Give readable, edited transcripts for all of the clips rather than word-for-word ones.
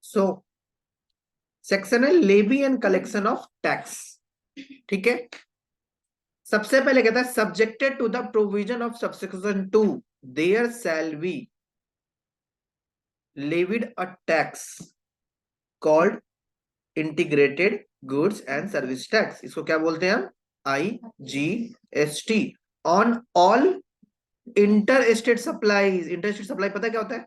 सो section है levy and collection of tax. ठीक है, सबसे पहले कहता है subjected to the provision of subsection 2 there shall be levied a tax called integrated goods and service tax। इसको क्या बोलते हैं हम? IGST on all interstate supplies। interstate supply पता है क्या होता है?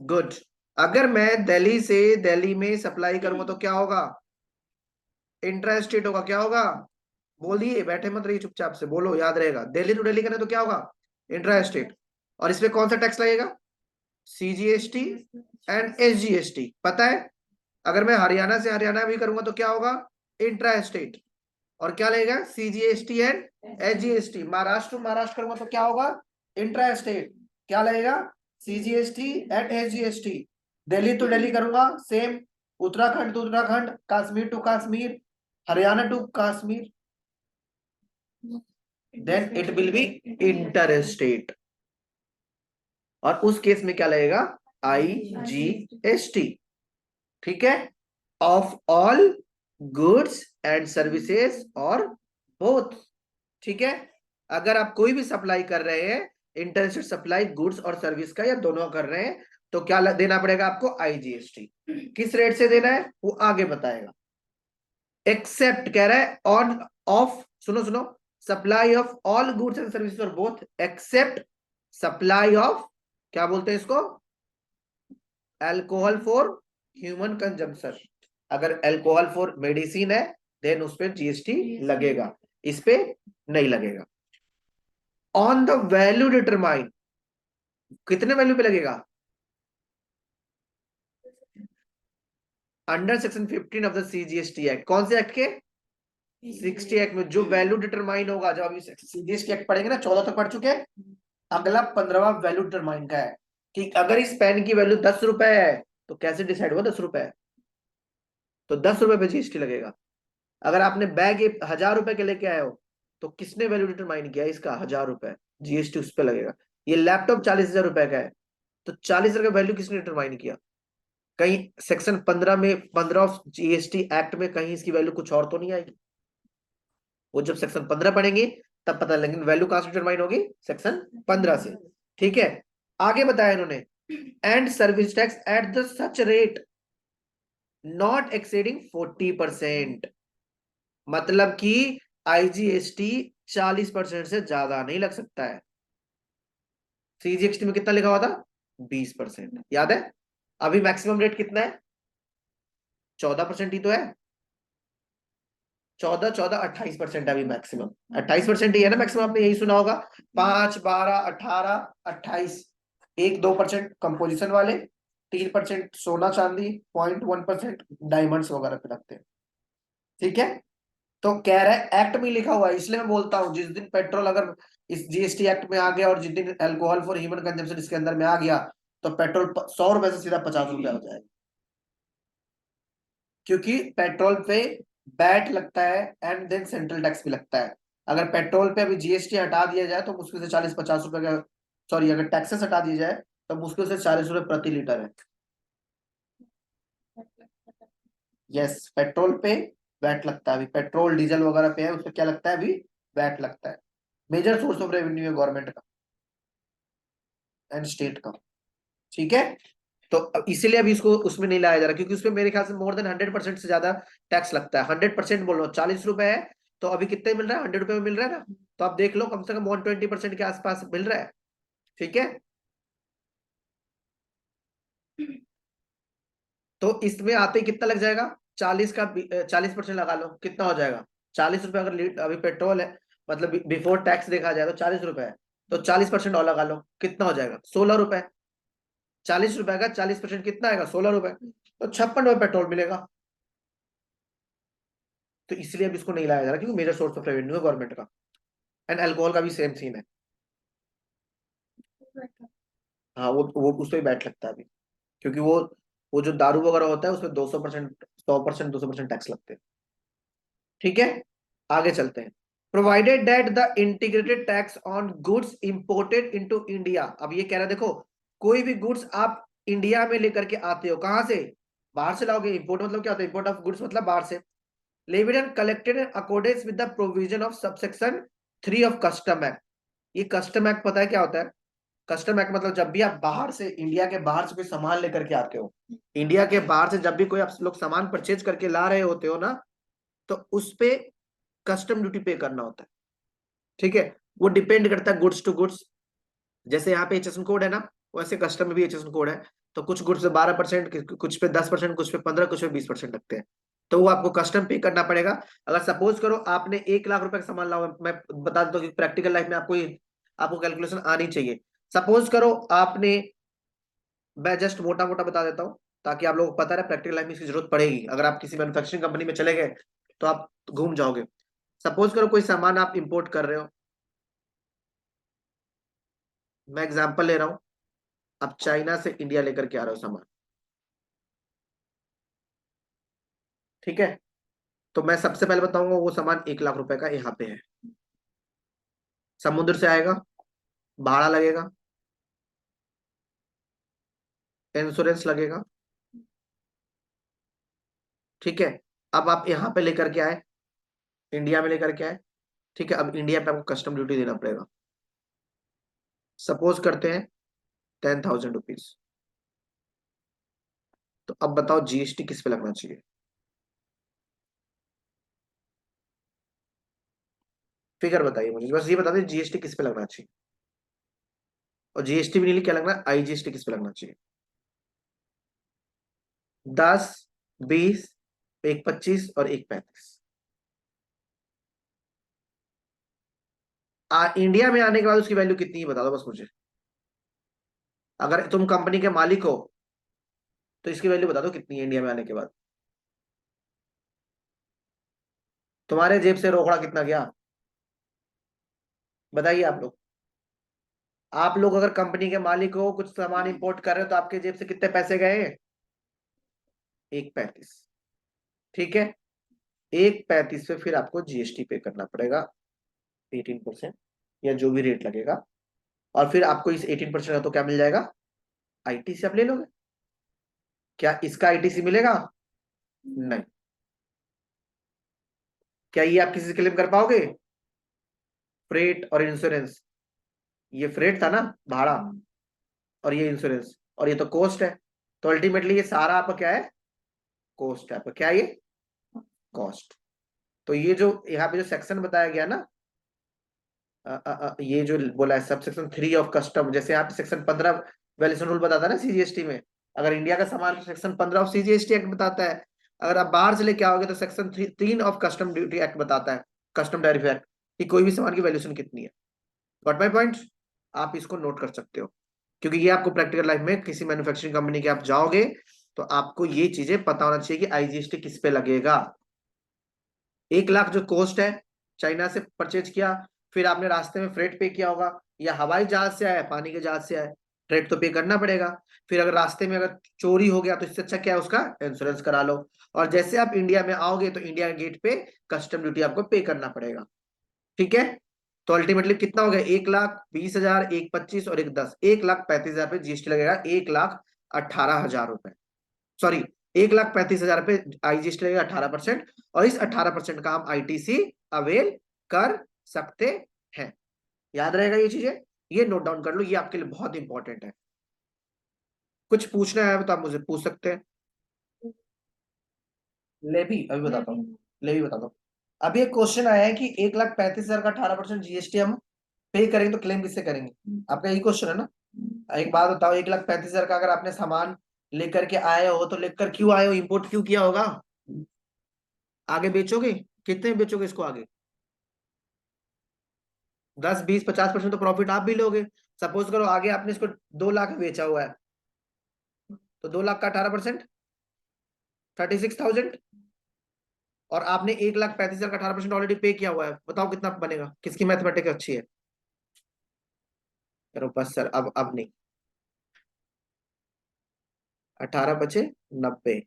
गुड। अगर मैं दिल्ली से दिल्ली में सप्लाई करूंगा तो क्या होगा? इंट्रा स्टेट होगा। क्या होगा? बोलिए, बैठे मत रहिए, चुपचाप से बोलो, याद रहेगा। दिल्ली टू दिल्ली करना तो क्या होगा? Intra state. और इसमें कौन सा टैक्स लगेगा? CGST and SGST। पता है? अगर मैं हरियाणा से हरियाणा भी करूंगा तो क्या होगा? Intra state. और क्या लगेगा? CGST and SGST। Maharashtra Maharashtra करूंगा तो क्या होगा? Intra state. क्या लगेगा? CGST and SGST। Delhi to Delhi करूंगा same, Uttarakhand to Uttarakhand, Kashmir to Kashmir, Haryana to Kashmir, then it will be inter state. और उस केस में क्या लगेगा? IGST। ठीक है, of all goods and services और बोथ। ठीक है, अगर आप कोई भी सप्लाई कर रहे हैं, इंटरस्टेट सप्लाई गुड्स और सर्विस का, या दोनों कर रहे हैं, तो क्या देना पड़ेगा आपको? IGST। किस रेट से देना है वो आगे बताएगा। एक्सेप्ट कह रहा है ऑन ऑफ, सुनो सुनो, supply of all goods and services और बोथ, एक्सेप्ट सप्लाई ऑफ, क्या बोलते हैं इसको? Alcohol for human consumption. अगर अल्कोहल फॉर मेडिसिन है देन उस पर GST लगेगा, इस पे नहीं लगेगा। ऑन द वैल्यू डिटरमाइन, कितने वैल्यू पे लगेगा? Under section 15 of the CGST act. कौन से एक्ट के? 60 एक्ट में जो वैल्यू डिटरमाइन होगा, जब अभी CGST एक्ट पढ़ेंगे ना, 14 तक पढ़ चुके हैं, अगला 15वां वैल्यू डिटरमाइन का है कि अगर इस पेन की वैल्यू 10 रुपए है तो कैसे डिसाइड हुआ 10 रुपए है? तो 10 रुपए पे GST लगेगा। अगर आपने बैग 1000 रुपए के लेके आए हो तो किसने वैल्यू डिटरमाइन किया इसका? 1000 रुपए, GST उस पर लगेगा। ये लैपटॉप 40,000 रुपए का है तो 40,000 का वैल्यू किसने डिटरमाइन किया? कहीं सेक्शन 15 में, 15 ऑफ GST एक्ट में कहीं इसकी वैल्यू कुछ और तो नहीं आएगी? वो जब सेक्शन 15 पढ़ेंगे तब पता, लेकिन वैल्यू कहां से डिटरमाइन होगी? सेक्शन 15 से। ठीक है, आगे बताया इन्होंने, and service tax at the such rate not exceeding 40%। मतलब कि IGST 40% से ज्यादा नहीं लग सकता है। CGST में कितना लिखा हुआ था? 20%। याद है? अभी मैक्सिमम रेट कितना है? 14% ही तो है। 14 14 28% अभी मैक्सिमम। 28% ही है ना मैक्सिमम, आपने यही सुना होगा। 5 12 18 28, 1-2% कंपोजिशन वाले, 3% सोना चांदी, 0.1% डायमंड्स वगैरह पे लगते हैं। ठीक है, तो कह रहा है एक्ट में लिखा हुआ है, इसलिए मैं बोलता हूं जिस दिन पेट्रोल अगर इस GST एक्ट में आ गया और जिस दिन अल्कोहल फॉर ह्यूमन कंजम्पशन इसके अंदर में आ गया तो पेट्रोल 100 रुपए से सीधा 50 रुपए हो जाएगा। क्योंकि पेट्रोल पे बैट लगता है एंड देन सेंट्रल टैक्स भी लगता है। अगर पेट्रोल पे अभी GST हटा दिया जाए तो मुश्किल से 40-50 रुपए का, सॉरी अगर टैक्सेस हटा दिया जाए तो मुश्किल से 40 रुपए प्रति लीटर है। यस, पेट्रोल पे वैट लगता है। अभी पेट्रोल डीजल वगैरह पे है, उस पर क्या लगता है? अभी वैट लगता है। मेजर सोर्स ऑफ रेवेन्यू है गवर्नमेंट का एंड स्टेट का। ठीक है, तो इसीलिए अभी इसको उसमें नहीं लाया जा रहा, क्योंकि उसमें मेरे ख्याल से मोर देन 100% से ज्यादा टैक्स लगता है। 100% बोल रहा हूँ, 40 रुपए है तो अभी कितने मिल रहा है? 100 रुपए में मिल रहा है ना, तो आप देख लो कम से कम 120% के आसपास मिल रहा है। ठीक है, तो इसमें आते ही कितना लग जाएगा? 40 का 40% लगा लो, कितना हो जाएगा? 40 रुपए। अगर अभी पेट्रोल है, मतलब बिफोर टैक्स देखा जाए तो 40 रुपए है, तो 40% और लगा लो, कितना हो जाएगा? 16 रुपए। 40 रुपए का 40% कितना आएगा? 16 रुपए। तो 56 रुपए पेट्रोल मिलेगा। तो इसलिए अब इसको नहीं लाया जा रहा क्योंकि मेजर सोर्स ऑफ रेवेन्यू है गवर्नमेंट का। एंड अल्कोहल का भी सेम सीन है। हाँ, वो उस पर बैठ लगता है अभी, क्योंकि वो जो दारू वगैरह होता है उसमें 200%, 100%, 200% टैक्स लगते हैं। ठीक है, आगे चलते हैं। Provided that the integrated tax on goods imported into India. अब ये कह रहा है देखो, कोई भी गुड्स आप इंडिया में लेकर के आते हो, कहां से? बाहर से लाओगे। इंपोर्ट मतलब क्या होता है? इंपोर्ट ऑफ गुड्स मतलब बाहर से। Levied and collected in accordance with the provision of subsection 3 of custom act. ये कस्टम एक्ट पता है क्या होता है? कस्टम एक्ट मतलब जब भी आप बाहर से, इंडिया के बाहर से कोई सामान लेकर के आते हो, इंडिया के बाहर से जब भी कोई आप लोग सामान परचेज करके ला रहे होते हो ना, तो उस पे कस्टम ड्यूटी पे करना होता है। ठीक है, वो डिपेंड करता है गुड्स टू गुड्स। जैसे यहाँ पे एचएसएन कोड है ना, वैसे कस्टम में भी एचएसएन कोड है। तो कुछ गुड्स पे 12%, कुछ पे 10%, कुछ पे 15%, कुछ पे 20% लगते हैं। तो वो आपको कस्टम पे करना पड़ेगा। अगर सपोज करो आपने 1 लाख रुपए का सामान लाओ, मैं बता देता हूँ कि प्रैक्टिकल लाइफ में आपको कैलकुलेशन आनी चाहिए। सपोज करो आपने, मैं जस्ट मोटा मोटा बता देता हूँ ताकि आप लोगों को पता रहे, प्रैक्टिकल लाइफ में इसकी जरूरत पड़ेगी। अगर आप किसी मैन्युफैक्चरिंग कंपनी में चले गए तो आप घूम जाओगे। सपोज करो कोई सामान आप इंपोर्ट कर रहे हो, मैं एग्जांपल ले रहा हूँ, आप चाइना से इंडिया लेकर के आ रहे हो सामान। ठीक है, तो मैं सबसे पहले बताऊंगा वो सामान 1 लाख रुपए का यहाँ पे है। समुद्र से आएगा, भाड़ा लगेगा, इंश्योरेंस लगेगा। ठीक है, अब आप यहाँ पे लेकर के आए, इंडिया में लेकर के आए। ठीक है, अब इंडिया पे आपको कस्टम ड्यूटी देना पड़ेगा। सपोज करते हैं 10,000 रुपीज। तो अब बताओ जीएसटी किस पे लगना चाहिए? फिगर बताइए मुझे, बस ये बता दें जीएसटी किस पे लगना चाहिए। और जीएसटी भी नहीं, क्या लगना, आईजीएसटी किस पे लगना चाहिए? 10, 20, एक 25 और एक 35। इंडिया में आने के बाद उसकी वैल्यू कितनी है बता दो बस मुझे। अगर तुम कंपनी के मालिक हो तो इसकी वैल्यू बता दो कितनी है इंडिया में आने के बाद। तुम्हारे जेब से रोकड़ा कितना गया, बताइए आप लोग। आप लोग अगर कंपनी के मालिक हो, कुछ सामान इंपोर्ट कर रहे हो, तो आपके जेब से कितने पैसे गए? 1.35। ठीक है, 1.35 पे फिर आपको जीएसटी पे करना पड़ेगा, 18% या जो भी रेट लगेगा। और फिर आपको इस 18% का तो क्या मिल जाएगा? आईटीसी आप ले लोगे। क्या इसका आईटीसी मिलेगा? नहीं। क्या ये आप किसी से क्लेम कर पाओगे? फ्रेट और इंश्योरेंस, ये फ्रेट था ना, भाड़ा, और ये इंश्योरेंस, और ये तो कॉस्ट है। तो अल्टीमेटली ये सारा आपका क्या है? कॉस्ट है आपका। क्या है ये? कॉस्ट। तो ये जो यहाँ पे जो सेक्शन बताया गया ना, ये जो बोला है सब सेक्शन 3 ऑफ कस्टम, जैसे यहाँ पे सेक्शन 15 वैल्यूएशन रूल बताता है ना सीजीएसटी में। अगर इंडिया का सामान तो सेक्शन 15 ऑफ सीजीएसटी एक्ट बताता है। अगर आप बाहर से लेके आओगे तो section 3 of custom duty act बताता है, कस्टम टैरिफ एक्ट, कि कोई भी सामान की वैल्यूएशन कितनी है। Got my point? आप इसको नोट कर सकते हो, क्योंकि ये आपको प्रैक्टिकल लाइफ में किसी मैन्युफैक्चरिंग कंपनी के आप जाओगे तो आपको ये चीजें पता होना चाहिए कि आईजीएसटी किस पे लगेगा। 1 लाख जो कॉस्ट है, चाइना से परचेज किया, फिर आपने रास्ते में फ्रेट पे किया होगा, या हवाई जहाज से आया, पानी के जहाज से आया, फ्रेट तो पे करना पड़ेगा। फिर अगर रास्ते में अगर चोरी हो गया तो इससे अच्छा क्या है, उसका इंश्योरेंस करा लो। और जैसे आप इंडिया में आओगे तो इंडिया गेट पे कस्टम ड्यूटी आपको पे करना पड़ेगा। ठीक है, तो अल्टीमेटली कितना हो गया? 1,20,000, एक 25 और एक 10, 1,35,000 पे जीएसटी लगेगा। 1,18,000 रुपए, सॉरी, 1,35,000 पे आईजीएसटी लगेगा 18%। और इस 18% का हम आईटीसी अवेल कर सकते हैं। याद रहेगा ये चीजें, ये नोट डाउन कर लो, ये आपके लिए बहुत इंपॉर्टेंट है। कुछ पूछना है तो आप मुझे पूछ सकते हैं। ले भी अभी बताता हूँ, ले भी बताता हूँ। अभी एक क्वेश्चन आया है कि 1,35,000 का 18% जीएसटी हम पे करेंगे तो क्लेम किससे करेंगे? आपका यही क्वेश्चन है ना? एक बात बताओ, 1,35,000 का अगर आपने सामान लेकर के आए हो तो लेकर क्यों आए हो, इंपोर्ट क्यों किया होगा? आगे बेचोगे, कितने में बेचोगे इसको आगे? 10, 20, 50% तो प्रॉफिट आप भी लोगे। सपोज करो आगे आपने इसको 2 लाख में बेचा हुआ है, तो 2 लाख का 18%, 36,000। और आपने 1,35,000 का 18% ऑलरेडी पे किया हुआ है, बताओ कितना बनेगा? किसकी मैथमेटिक्स अच्छी है? करो बस सर, अब नहीं। 18 बचे 90,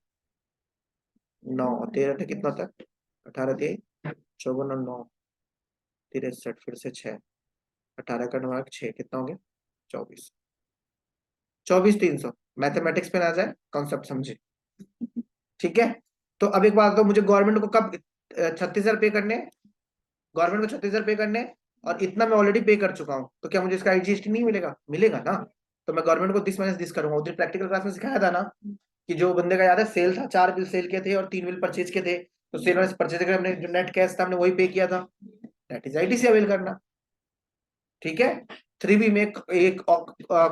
9, 13 कितना था? 18 थे 54 और 9 63, फिर से 6, 18 का 9 6 कितना हो गया? 24। 24,300। मैथमेटिक्स पे ना जाए, कॉन्सेप्ट समझे। ठीक है, तो अब एक बात तो, मुझे गवर्नमेंट को कब 36,000 पे करने, गवर्नमेंट को 36,000 पे करने, और इतना मैं ऑलरेडी पे कर चुका हूँ, तो क्या मुझे इसका आईजीएसटी नहीं मिलेगा? मिलेगा ना। तो मैं गवर्नमेंट को दिस माइनस दिस करूंगा। उधर प्रैक्टिकल क्लास में सिखाया था ना, कि जो बंदे का याद है, सेल था, 4 बिल सेल के थे और 3 बिल परचेज के थे, तो सेल और परचेज का हमने जो नेट कैश था हमने वही पे किया था। दैट इज आईटीसी अवेल करना। ठीक है, 3B में एक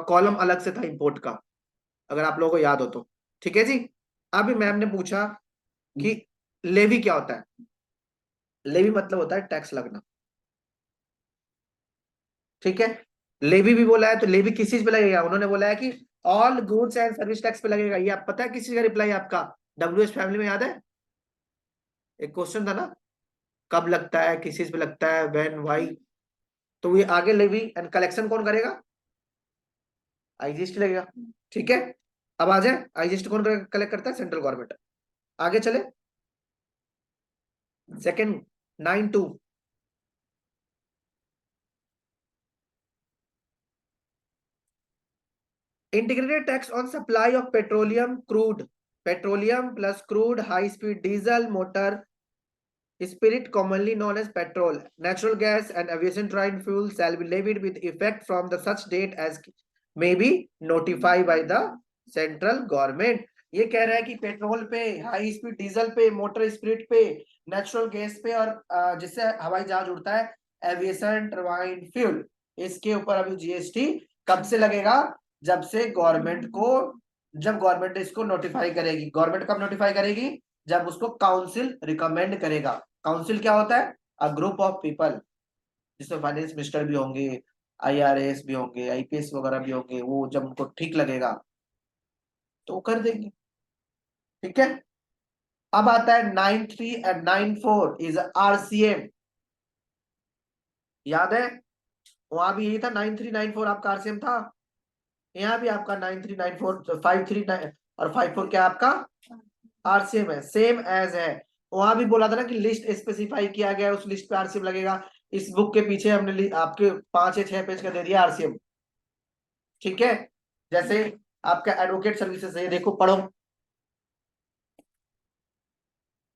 कॉलम अलग से था इंपोर्ट का, अगर आप लोगों को याद हो तो। ठीक है जी। अभी मैम ने पूछा कि लेवी क्या होता है। लेवी मतलब होता है टैक्स लगना। ठीक है, लेवी भी बोला है, तो लेवी किस चीज पे लगेगा? उन्होंने बोला है कि all goods and service tax पे लगेगा। ये आप पता है किस चीज का रिप्लाई है आपका? डब्ल्यूएच फैमिली में याद है, एक क्वेश्चन था ना, कब लगता है, किस चीज पे लगता है, व्हेन, व्हाई। तो ये आगे लेवी एंड कलेक्शन कौन करेगा? आईजीएसटी लगेगा। ठीक है, अब आ जाए, आईजीएसटी कौन कलेक्ट करता है? Central government. आगे चले, second 9(2). Integrated tax on supply of petroleum crude, petroleum plus crude, high speed diesel, motor spirit commonly known as petrol, natural gas and aviation train fuel shall be levied with effect from the such date as may be notified by the central government। ये कह रहा है कि petrol पे, high speed diesel पे, motor spirit पे, natural gas पे, और जिससे हवाई जहाज उड़ता है, एविएशन टरबाइन फ्यूल, इसके ऊपर अभी जीएसटी कब से लगेगा? जब से गवर्नमेंट को, जब गवर्नमेंट इसको नोटिफाई करेगी। गवर्नमेंट कब नोटिफाई करेगी? जब उसको काउंसिल रिकमेंड करेगा। काउंसिल क्या होता है? अ ग्रुप ऑफ पीपल, जिसमें फाइनेंस मिनिस्टर भी होंगे, आईआरएस भी होंगे, आईपीएस वगैरह भी होंगे, वो जब उनको ठीक लगेगा तो वो कर देंगे। ठीक है, अब आता है 9(3) एंड 9(4) इज आरसीएम। याद है, वहां भी यही था, 9(3) 9(4) आपका आरसीएम था। यहाँ भी आपका 9(3) 9(4), 5(3) और 5(4) क्या आपका आरसीएम है, सेम एज है। वहां भी बोला था ना कि लिस्ट स्पेसिफाई किया गया है, उस लिस्ट पे आरसीएम लगेगा। इस बुक के पीछे हमने आपके 5 या 6 पेज का दे दिया आरसीएम। ठीक है, जैसे आपका एडवोकेट सर्विसेज है, देखो पढ़ो,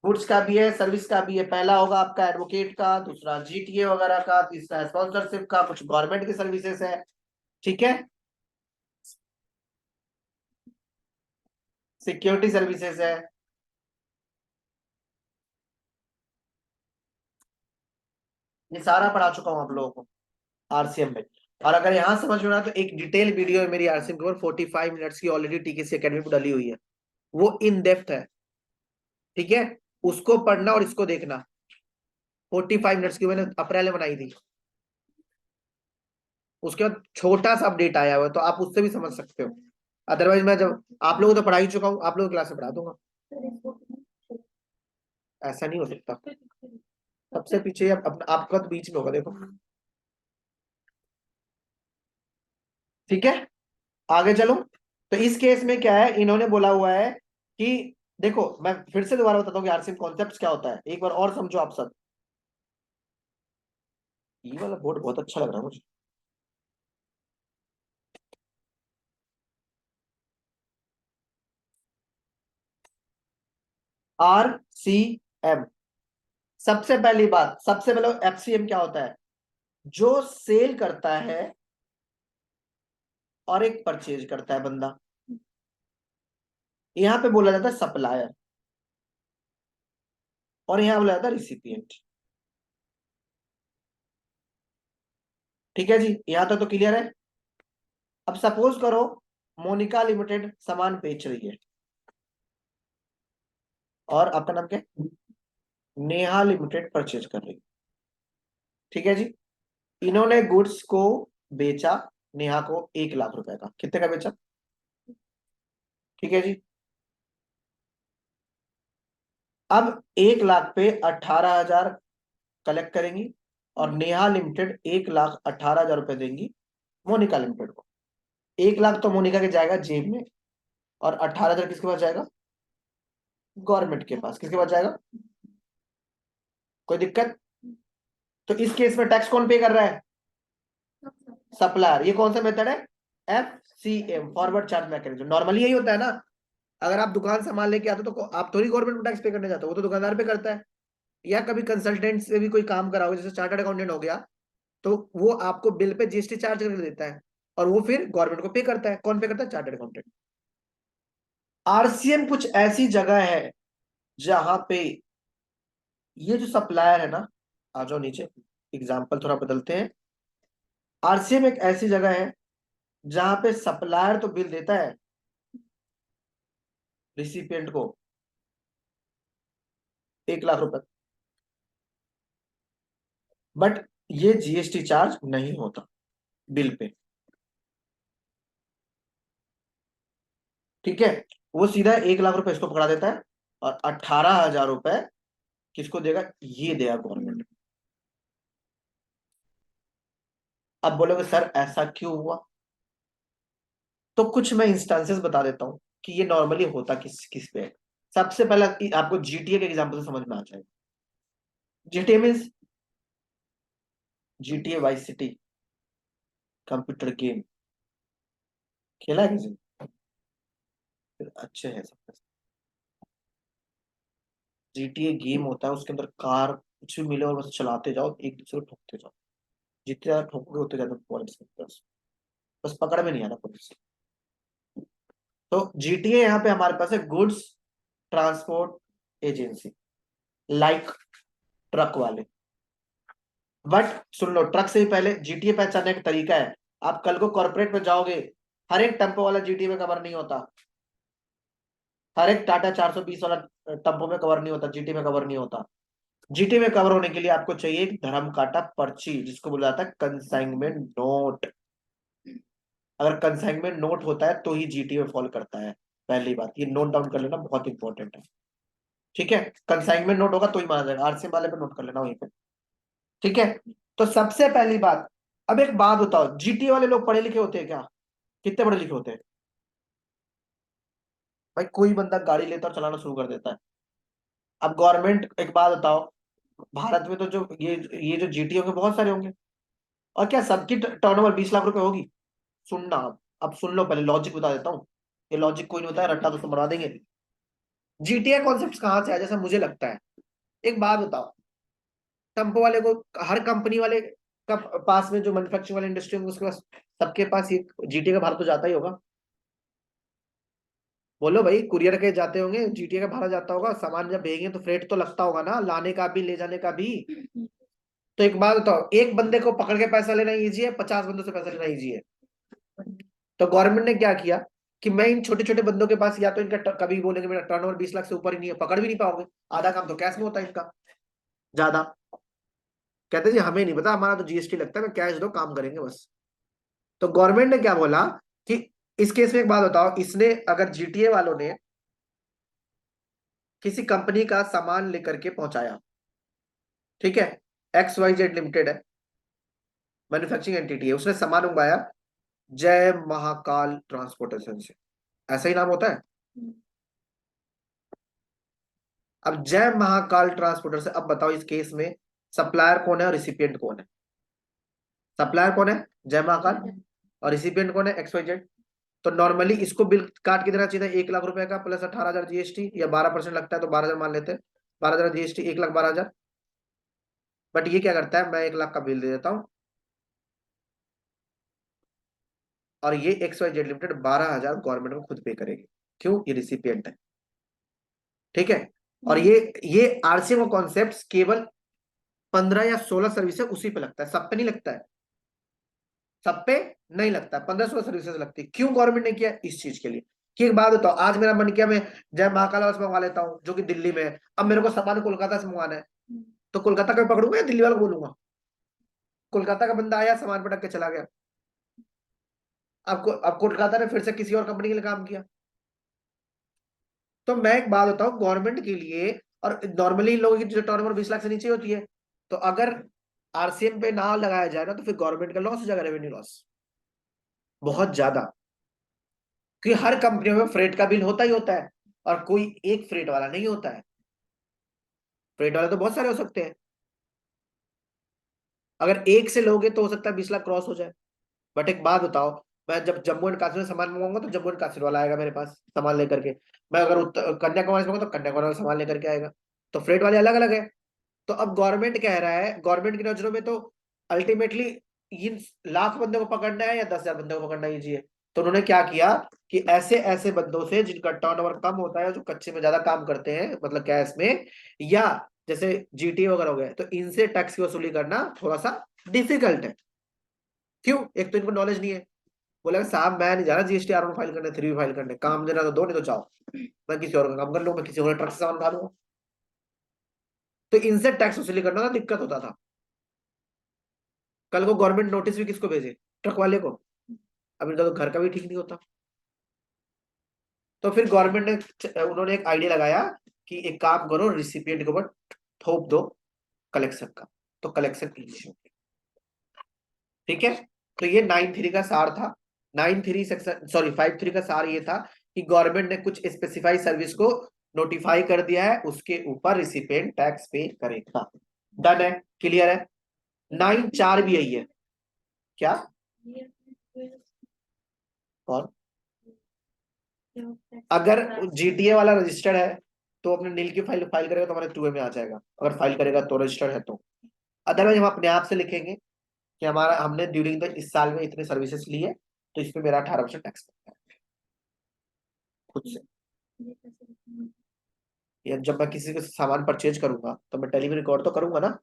गुड्स का भी है, सर्विस का भी है। पहला होगा आपका एडवोकेट का, दूसरा जीटीए वगैरह का, तीसरा स्पॉन्सरशिप का, कुछ गवर्नमेंट की सर्विसेज है। ठीक है, सिक्योरिटी सर्विसेज है। ये सारा पढ़ा चुका हूं आप लोगों को आरसीएम में। और अगर यहाँ समझ में ना, तो एक डिटेल वीडियो है मेरी आरसीएम के ऊपर, 45 मिनट्स की, ऑलरेडी टीकेसी एकेडमी पर डली हुई है, वो इन डेप्थ है। ठीक है, उसको पढ़ना और इसको देखना। 45 मिनट्स की मैंने अप्रैल में बनाई थी। उसके बाद छोटा सा अपडेट आया हुआ है, तो आप उससे भी समझ सकते हो। अदरवाइज मैं जब आप लोगों को तो पढ़ा ही चुका हूँ, आप लोगों की क्लास में पढ़ा दूंगा। ऐसा नहीं हो सकता, सबसे पीछे आपका तो बीच में होगा, देखो। ठीक है, आगे चलो। तो इस केस में क्या है, इन्होंने बोला हुआ है कि देखो, मैं फिर से दोबारा बताता हूँ कि आरसीएम कॉन्सेप्ट क्या होता है, एक बार और समझो आप सब। ये वाला बोर्ड बहुत अच्छा लग रहा है मुझे। आरसीएम, सबसे पहली बात, सबसे पहले एफसीएम क्या होता है? जो सेल करता है और एक परचेज करता है बंदा, यहां पे बोला जाता है सप्लायर, और यहां बोला जाता है रिसिपिएंट। ठीक है जी, यहां तक तो क्लियर है। अब सपोज करो मोनिका लिमिटेड सामान बेच रही है, और आपका नाम क्या है? नेहा लिमिटेड परचेज कर रही है। ठीक है जी, इन्होंने गुड्स को बेचा नेहा को 1 लाख रुपए का। कितने का बेचा? ठीक है जी, अब 1 लाख पे 18,000 कलेक्ट करेंगी, और नेहा लिमिटेड 1,18,000 रुपए देंगी मोनिका लिमिटेड को। 1 लाख तो मोनिका के जाएगा जेब में, और 18,000 किसके पास जाएगा? गवर्नमेंट के पास। किसके पास जाएगा? कोई दिक्कत? तो इस केस में टैक्स कौन पे कर रहा है? सप्लायर। ये कौन सा मेथड है? FCM, forward charge mechanism. Normally यही होता है ना, अगर आप दुकान सामान लेके आते हो तो आप थोड़ी गवर्नमेंट को टैक्स पे करने जाते हो, वो तो दुकानदार पे करता है। या कभी कंसल्टेंट से भी कोई काम कराओ, जैसे चार्टर्ड अकाउंटेंट हो गया, तो वो आपको बिल पे जीएसटी चार्ज करके देता है, और वो फिर गवर्नमेंट को पे करता है। कौन पे करता है? Chartered accountant. आरसीएम कुछ ऐसी जगह है जहां पे ये जो सप्लायर है ना, आ जाओ नीचे, एग्जाम्पल थोड़ा बदलते हैं। आरसीएम एक ऐसी जगह है जहां पे सप्लायर तो बिल देता है रिसिपिएंट को 1 लाख रुपए, बट ये जीएसटी चार्ज नहीं होता बिल पे। ठीक है, वो सीधा 1 लाख रुपए इसको पकड़ा देता है, और 18,000 रुपए किसको देगा? ये देगा गवर्नमेंट। अब बोलोगे सर ऐसा क्यों हुआ? तो कुछ मैं इंस्टेंसेस बता देता हूं कि ये नॉर्मली होता किस किस पे है। सबसे पहला आपको जीटीए के एग्जांपल से समझ में आ जाएगा। GTA means GTA vice city, computer game. खेला है किसी ने? फिर अच्छे हैं सब। जीटीए गेम होता है, उसके अंदर कार कुछ भी मिले और बस चलाते जाओ, एक दूसरे को ठोकते जाओ, जितने ज्यादा ठोकोगे उतने ज्यादा पॉइंट्स मिलते हैं उसमें। बस पकड़ में नहीं आना पुलिस। तो जीटीए यहाँ पे हमारे पास है goods transport agency, like truck वाले। बट सुन लो, ट्रक से ही पहले जीटीए पहचानने का तरीका है। आप कल को कॉर्पोरेट में जाओगे, हर एक टेम्पो वाला जीटीए में कवर नहीं होता, हर एक टाटा 420 वाला टेम्पो में कवर नहीं होता, जीटी में कवर नहीं होता। जीटी में कवर होने के लिए आपको चाहिए एक धर्म काटा पर्ची, जिसको बोला जाता है कंसाइनमेंट नोट। अगर कंसाइनमेंट नोट होता है तो ही जीटी में फॉल करता है। पहली बात ये नोट डाउन कर लेना, बहुत इंपॉर्टेंट है। ठीक है, कंसाइनमेंट नोट होगा तो ही माना जाएगा। आरसीएम वाले पे नोट कर लेना वहीं पे। ठीक है, तो सबसे पहली बात, अब एक बात बताओ, जीटी वाले लोग पढ़े लिखे होते हैं क्या? कितने पढ़े लिखे होते हैं? भाई कोई बंदा गाड़ी लेता और चलाना शुरू कर देता है। अब गवर्नमेंट, एक बात बताओ, भारत में तो जो ये जो जीटी होंगे बहुत सारे होंगे, और क्या सबकी टर्नओवर 20 लाख रुपए होगी? सुनना अब सुन लो, पहले लॉजिक बता देता हूँ। ये लॉजिक कोई नहीं होता है, रट्टा दोस्तों बनवा देंगे। जीटीए कॉन्सेप्ट कहाँ से आया, जैसा मुझे लगता है। एक बात बताओ, टेम्पो वाले को, हर कंपनी वाले का पास में जो मैन्युफैक्चरिंग वाली इंडस्ट्री होंगे उसके पास, सबके पास ये जीटीए का भाड़ा तो जाता ही होगा। बोलो भाई, कुरियर के जाते होंगे, जीटीए का भाड़ा जाता होगा, सामान जब भेजेंगे तो फ्रेट तो लगता होगा ना, लाने का भी ले जाने का भी। तो एक बात बताओ, एक बंदे को पकड़ के पैसा लेना इजी है, 50 बंदों से पैसा लेना इजी है? तो गवर्नमेंट ने क्या किया कि मैं इन छोटे छोटे बंदों के पास, या तो इनका कभी बोलेंगे मेरा टर्नओवर 20 लाख से ऊपर ही नहीं है, पकड़ भी नहीं पाओगे। आधा काम तो कैश में होता है इनका, ज्यादा। कहते जी हमें नहीं पता, हमारा तो जीएसटी लगता है, मैं कैश दो काम करेंगे बस। तो गवर्नमेंट ने क्या बोला कि इस केस में एक बात बताओ, इसने अगर जीटीए वालों ने किसी कंपनी का सामान लेकर के पहुंचाया, ठीक है, XYZ लिमिटेड है, मैन्युफैक्चरिंग एंटिटी है, उसने सामान मंगवाया जय महाकाल ट्रांसपोर्टेशन से, ऐसा ही नाम होता है। अब जय महाकाल ट्रांसपोर्टर से, अब बताओ इस केस में सप्लायर कौन है और रिसिपिएंट कौन है? सप्लायर कौन है? जय महाकाल। और रिसिपिएंट कौन है? XYZ। तो नॉर्मली इसको बिल काट के देना चाहिए था 1 लाख रुपए का प्लस 18,000 जीएसटी, या 12% लगता है तो 12,000 मान लेते हैं, 12,000 जीएसटी, 1,12,000। बट ये क्या करता है, मैं 1 लाख का बिल दे देता हूँ, और ये XYZ लिमिटेड 12,000 गवर्नमेंट को खुद पे करेगी। क्यों? ये रिसिपिएंट है। ठीक है, और ये आरसीएम का कॉन्सेप्ट केवल 15 या 16 सर्विसेज उसी पे लगता है, सब पे नहीं लगता है। सब पे नहीं लगता है, 15-16 सर्विसेज लगती है। क्यों गवर्नमेंट ने किया? इस चीज के लिए। कि एक बात बताओ, आज मेरा मन किया मैं जय महाकाल वाला से मंगवा लेता हूँ जो कि दिल्ली में है, अब मेरे को सामान कोलकाता से मंगवाना है, तो कोलकाता का पकड़ूंगा या दिल्ली वाला को बोलूंगा? कोलकाता का बंदा आया, सामान पटक के चला गया, अब कोलकाता ने फिर से किसी और कंपनी के लिए काम किया। तो मैं एक बात बताऊं, गवर्नमेंट के लिए, और नॉर्मली लोगों की जो टर्नओवर 20 लाख से नीचे होती है, तो अगर आरसीएम पे ना लगाया जाए ना, तो फिर गवर्नमेंट का लॉस हो जाएगा, रेवेन्यू लॉस बहुत ज्यादा। क्योंकि हर कंपनी में फ्रेट का बिल होता ही होता है, और कोई एक फ्रेट वाला नहीं होता है, फ्रेट वाले तो बहुत सारे हो सकते हैं। अगर एक से लोगे तो हो सकता है 20 लाख क्रॉस हो जाए। बट एक बात बताओ, मैं जब जम्मू एंड कश्मीर से सामान मंगाऊंगा तो जम्मू एंड कश्मीर वाला आएगा मेरे पास सामान लेकर के। मैं अगर कन्याकुमारी से मंगाऊंगा तो कन्याकुमारी वाला सामान लेकर के आएगा। तो फ्रेट वाले अलग अलग है। तो अब गवर्नमेंट कह रहा है, गवर्नमेंट की नजरों में तो अल्टीमेटली इन लाख बंदों को पकड़ना है या 10,000 बंदों को पकड़ना है ये। तो उन्होंने क्या किया कि ऐसे ऐसे बंदों से जिनका टर्नओवर कम होता है, जो कच्चे में ज्यादा काम करते हैं मतलब कैश में, या जैसे जीटीए वगैरह हो गए, तो इनसे टैक्स की वसूली करना थोड़ा सा डिफिकल्ट है। क्यों? एक तो इनको नॉलेज नहीं है। बोला साहब मैं नहीं जा रहा जीएसटी आर फाइल करने, 3 फाइल करने, काम देना तो दो, नहीं तो जाओ, मैं किसी और का काम कर लूँ, मैं किसी और ट्रक से सामान उठा लूंगा। तो इनसे टैक्स वसूली करना ना दिक्कत होता था। कल को गवर्नमेंट नोटिस भी किसको भेजे? ट्रक वाले को। अब इनका तो घर का भी ठीक नहीं होता। तो फिर गवर्नमेंट ने, उन्होंने एक आइडिया लगाया कि एक काम करो, रिसिपिएंट के ऊपर थोप दो कलेक्शन का, तो कलेक्शन इजी हो। ठीक है। तो ये 9(3) का सार था। 9(3) सेक्शन, सॉरी 5(3) का सार ये था कि गवर्नमेंट ने कुछ स्पेसिफाइड सर्विस को नोटिफाई कर दिया है, उसके ऊपर रिसिपिएंट टैक्स पे करेगा। डन है, क्लियर है। 9(4) भी यही है। क्या? और अगर जीटीए वाला रजिस्टर्ड है तो अपने नील की फाइल फाइल करेगा तो हमारे 2A में आ जाएगा, अगर फाइल करेगा तो रजिस्टर्ड है तो। अदरवाइज हम अपने आप से लिखेंगे कि हमारा हमने ड्यूरिंग द इस साल में इतने सर्विसेज ली है, तो इस पे मेरा 18% टैक्स लगता है खुद से। या जब मैं किसी को सामान परचेज करूंगा तो मैं टेली में रिकॉर्ड तो करूंगा ना,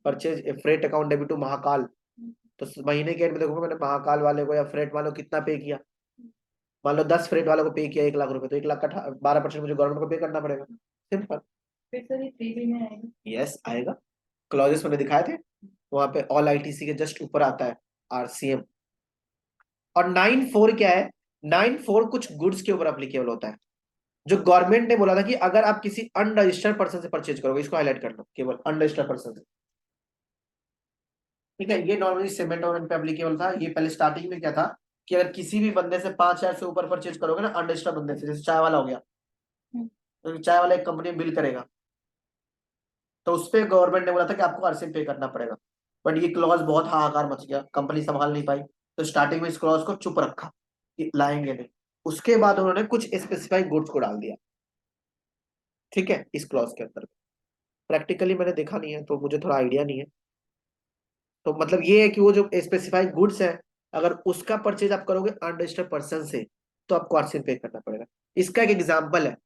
purchase freight account debit to Mahakal, तो महीने के एंड में देखूंगा मैंने महाकाल वाले को या फ्रेट वाले को कितना पे किया। मान लो 10 फ्रेट वालों को पे किया 1 लाख रुपए, तो 1 लाख का 12% मुझे गवर्नमेंट को पे करना पड़ेगा। सिंपल। यस आएगा। क्लॉजेस मैंने दिखाए थे, वहां पे ऑल आईटीसी के जस्ट ऊपर आता है आरसीएम। और 9(4) क्या है? 9(4) कुछ गुड्स के ऊपर अप्लीकेबल होता है, जो गवर्नमेंट ने बोला था कि अगर आप किसी अनरजिस्टर्ड पर्सन से परचेज करोगे, इसको हाईलाइट कर लो, केवल अनरजिस्टर्ड पर्सन से। ठीक है। ये नॉर्मली सीमेंट और पे एप्लीकेबल था। ये पहले स्टार्टिंग में क्या था कि अगर किसी भी बंदे से 5,000 से ऊपर परचेज करोगे ना अनरजिस्टर्ड बंदे से, जैसे चाय वाला हो गया, तो चाय वाला एक कंपनी में बिल करेगा, तो उस पर गवर्नमेंट ने बोला था कि आपको आरसीएम पे करना पड़ेगा। बट ये क्लॉज बहुत हाहाकार मच गया, कंपनी संभाल नहीं पाई, तो स्टार्टिंग में इस क्लॉज को चुप रखा कि लाएंगे नहीं। उसके बाद उन्होंने कुछ स्पेसिफाइड गुड्स को डाल दिया। ठीक है, इस क्लॉज के अंदर प्रैक्टिकली मैंने देखा नहीं है तो मुझे थोड़ा आइडिया नहीं है। तो मतलब ये है कि वो जो स्पेसिफाइड गुड्स है, अगर उसका परचेज आप करोगे अनरजिस्टर्ड पर्सन से, तो आपको आरसीएम पे करना पड़ेगा। इसका एक एग्जांपल है,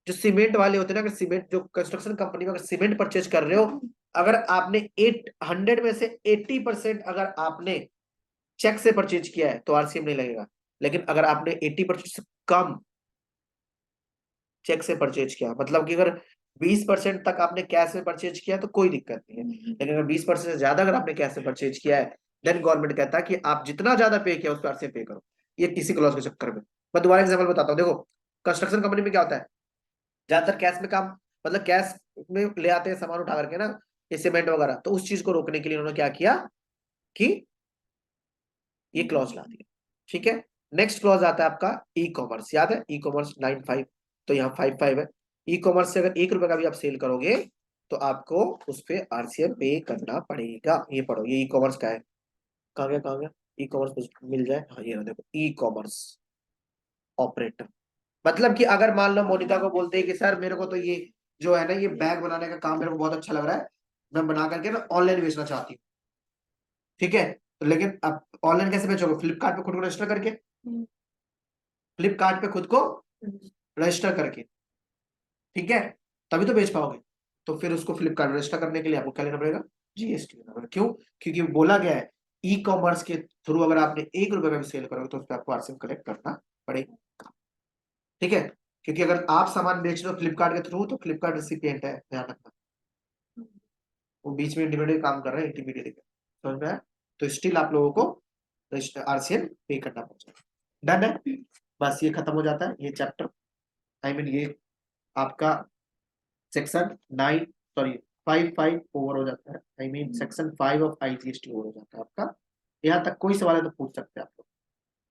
जो सीमेंट वाले होते हैं ना, अगर सीमेंट जो कंस्ट्रक्शन कंपनी में अगर सीमेंट परचेज कर रहे हो, अगर आपने 800 में से 80% अगर आपने चेक से परचेज किया है तो आरसीएम नहीं लगेगा। लेकिन अगर आपने 80% से कम चेक से परचेज किया, मतलब कि अगर 20% तक आपने कैश में परचेज किया तो कोई दिक्कत नहीं है, लेकिन अगर 20% से ज्यादा अगर आपने कैश में परचेज किया है, देन गवर्नमेंट कहता है कि आप जितना ज्यादा पे किया उस पर आरसीएम पे करो। ये किसी क्लॉज के चक्कर में। मैं दोबारा एग्जाम्पल बताता हूँ। देखो, कंस्ट्रक्शन कंपनी में क्या होता है, ज्यादातर कैश में काम, मतलब कैश में ले आते हैं सामान उठा करके ना, ये सीमेंट वगैरह, तो उस चीज को रोकने के लिए उन्होंने क्या किया कि ये क्लॉज ला दिया। ठीक है। नेक्स्ट क्लॉज आता है आपका ई कॉमर्स, याद है ई कॉमर्स 9(5), तो यहाँ 5(5) है। ई कॉमर्स से अगर 1 रुपए का भी आप सेल करोगे तो आपको उस पर आरसीएम पे करना पड़ेगा। ये पढ़ो, ये ई कॉमर्स का है। कहाँ गया, कहाँ गया? ई कॉमर्स मिल जाए, हाँ ये देखो, ई कॉमर्स ऑपरेटर। मतलब कि अगर मान लो मोनिका को बोलते हैं कि सर मेरे को तो ये जो है ना, ये बैग बनाने का काम मेरे को बहुत अच्छा लग रहा है, मैं बना करके ना ऑनलाइन बेचना चाहती हूँ। ठीक है। तो लेकिन अब ऑनलाइन कैसे बेचोगे? फ्लिपकार्ट पे खुद को रजिस्टर करके, फ्लिपकार्ट पे खुद को रजिस्टर करके। ठीक है, तभी तो बेच पाओगे। तो फिर उसको फ्लिपकार्ट रजिस्टर करने के लिए आपको क्या लेना पड़ेगा? जीएसटी लेना पड़ेगा। क्यों? क्योंकि बोला गया है ई कॉमर्स के थ्रू अगर आपने 1 रुपए का भी सेल करोगे तो उस पर आपको आरसीएम कलेक्ट करना पड़ेगा। ठीक है। क्योंकि अगर आप सामान बेच रहे हो फ्लिपकार्ट के थ्रू तो फ्लिपकार्ट रिसिपिएंट है, ध्यान रखना। वो बीच में इंटरमीडिएट काम कर रहे हैं, इंटरमीडिएट समझ में आया? तो स्टिल आप लोगों को आरसीएम पे करना पड़ेगा। डन है, बस ये खत्म हो जाता है ये चैप्टर। आई मीन ये आपका सेक्शन 9, सॉरी 5(5) ओवर हो जाता है। I mean section 5 of IGST over हो जाता है आपका। यहाँ तक कोई सवाल है तो पूछ सकते हैं आप लोग।